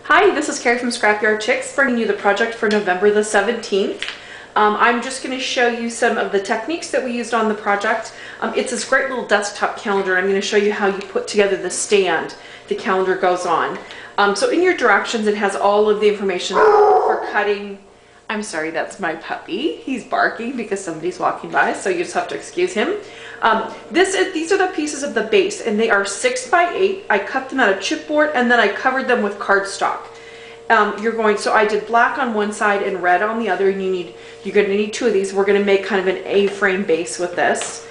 Hi, this is Carrie from Scrapyard Chicks, bringing you the project for November the 17th. I'm just going to show you some of the techniques that we used on the project. It's this great little desktop calendar. I'm going to show you how you put together the stand the calendar goes on. So in your directions, it has all of the information for cutting. I'm sorry, that's my puppy. He's barking because somebody's walking by, so you just have to excuse him. These are the pieces of the base, and they are 6 by 8. I cut them out of chipboard, and then I covered them with cardstock. So I did black on one side and red on the other, and you're going to need 2 of these. We're going to make kind of an A-frame base with this.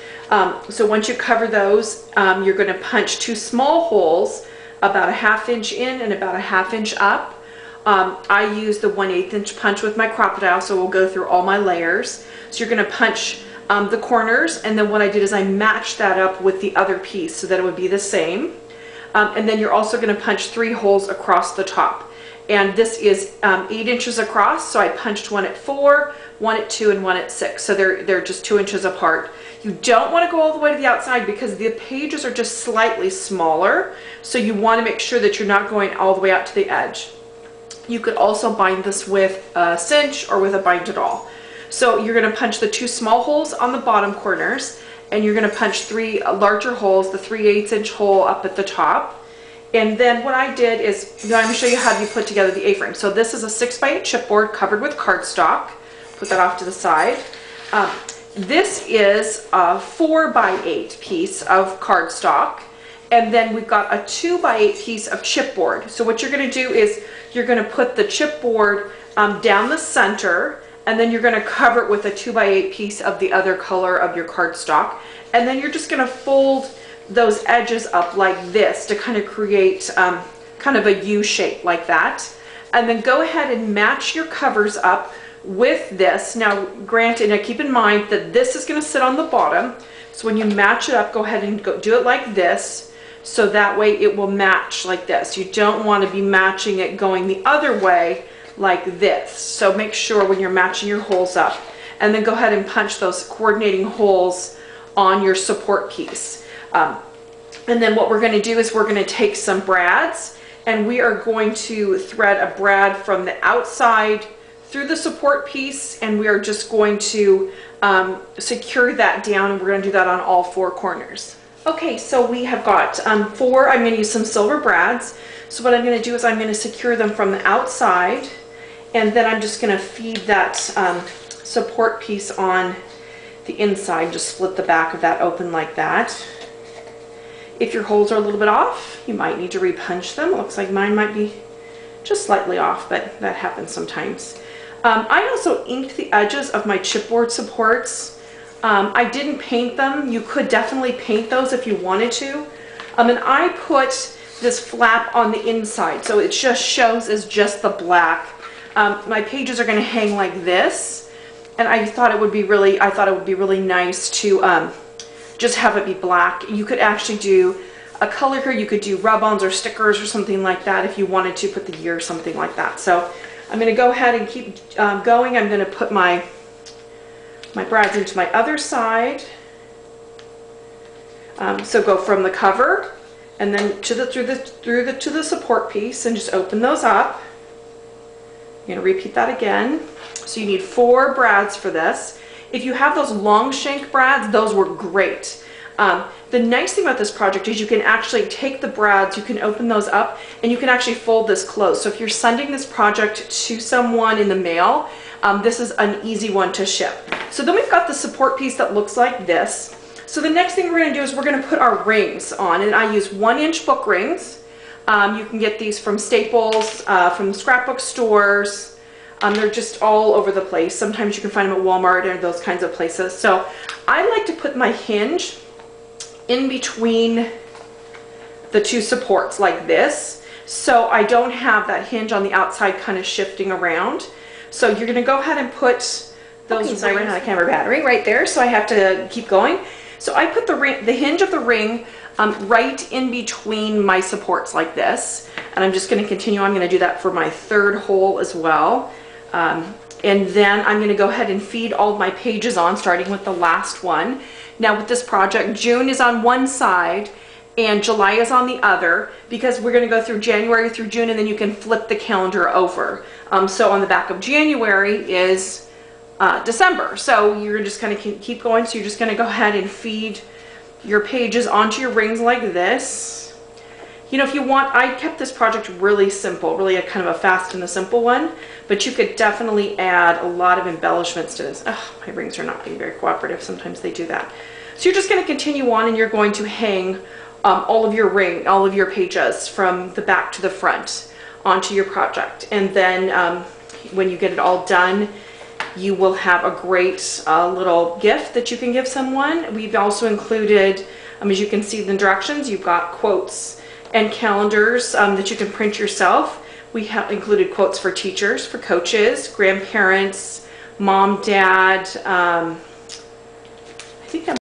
So once you cover those, you're going to punch 2 small holes, about a 1/2 inch in and about a 1/2 inch up. I use the 1/8 inch punch with my Crop-A-Dile, so we'll go through all my layers. So you're going to punch the corners, and then what I did is I matched that up with the other piece so that it would be the same. And then you're also going to punch 3 holes across the top. And this is 8 inches across, so I punched 1 at 4, 1 at 2, and 1 at 6. So they're just 2 inches apart. You don't want to go all the way to the outside because the pages are just slightly smaller. So you want to make sure that you're not going all the way out to the edge. You could also bind this with a cinch or with a bind-it-all. So you're going to punch the 2 small holes on the bottom corners, and you're going to punch 3 larger holes, the 3/8 inch hole up at the top. And then what I did is, I'm going to show you how you put together the A-frame. So this is a 6 by 8 chipboard covered with cardstock. Put that off to the side. This is a 4 by 8 piece of cardstock. And then we've got a 2 by 8 piece of chipboard. So what you're going to do is you're going to put the chipboard down the center, and then you're going to cover it with a 2 by 8 piece of the other color of your cardstock. And then you're just going to fold those edges up like this to kind of create kind of a U shape like that. And then go ahead and match your covers up with this. Now granted, now keep in mind that this is going to sit on the bottom. So when you match it up, go ahead and do it like this. So that way it will match like this. You don't want to be matching it going the other way like this. So make sure when you're matching your holes up, and then go ahead and punch those coordinating holes on your support piece. And then what we're going to do is we're going to take some brads, and we are going to thread a brad from the outside through the support piece, and we are just going to secure that down, and we're going to do that on all 4 corners. Okay, so we have got 4, I'm going to use some silver brads. So what I'm going to do is I'm going to secure them from the outside, and then I'm just going to feed that support piece on the inside. Just split the back of that open like that. If your holes are a little bit off, you might need to repunch them. It looks like mine might be just slightly off, but that happens sometimes. I also inked the edges of my chipboard supports. I didn't paint them. You could definitely paint those if you wanted to. And I put this flap on the inside, so it just shows as just the black. My pages are going to hang like this, and I thought it would be really nice to just have it be black. You could actually do a color here. You could do rub-ons or stickers or something like that if you wanted to put the year or something like that. So I'm going to go ahead and keep going. I'm going to put my brads into my other side. So go from the cover and then to the support piece, and just open those up. You're going to repeat that again. So you need 4 brads for this. If you have those long shank brads, those work great. The nice thing about this project is you can actually take the brads, you can open those up, and you can actually fold this closed. So if you're sending this project to someone in the mail, this is an easy one to ship. So then we've got the support piece that looks like this. So the next thing we're going to do is we're going to put our rings on, and I use 1-inch book rings. You can get these from Staples, from scrapbook stores. They're just all over the place. Sometimes you can find them at Walmart and those kinds of places. So I like to put my hinge in between the 2 supports like this, so I don't have that hinge on the outside kind of shifting around. So you're going to go ahead and put those. Okay, so I ran out of camera battery right there, so I have to keep going. So I put the hinge of the ring right in between my supports like this, and I'm just going to continue. I'm going to do that for my 3rd hole as well. And then I'm going to go ahead and feed all of my pages on, starting with the last one. Now with this project, June is on one side and July is on the other, because we're going to go through January through June, and then you can flip the calendar over. So on the back of January is December. So you're just going to keep going. So you're just going to go ahead and feed your pages onto your rings like this. You know, if you want, I kept this project really simple, really a kind of a fast and a simple one, but you could definitely add a lot of embellishments to this. Oh, my rings are not being very cooperative. Sometimes they do that. So you're just going to continue on, and you're going to hang all of your pages from the back to the front onto your project. And then when you get it all done, you will have a great little gift that you can give someone. We've also included, as you can see in the directions, you've got quotes and calendars that you can print yourself. We have included quotes for teachers, for coaches, grandparents, mom, dad. I think that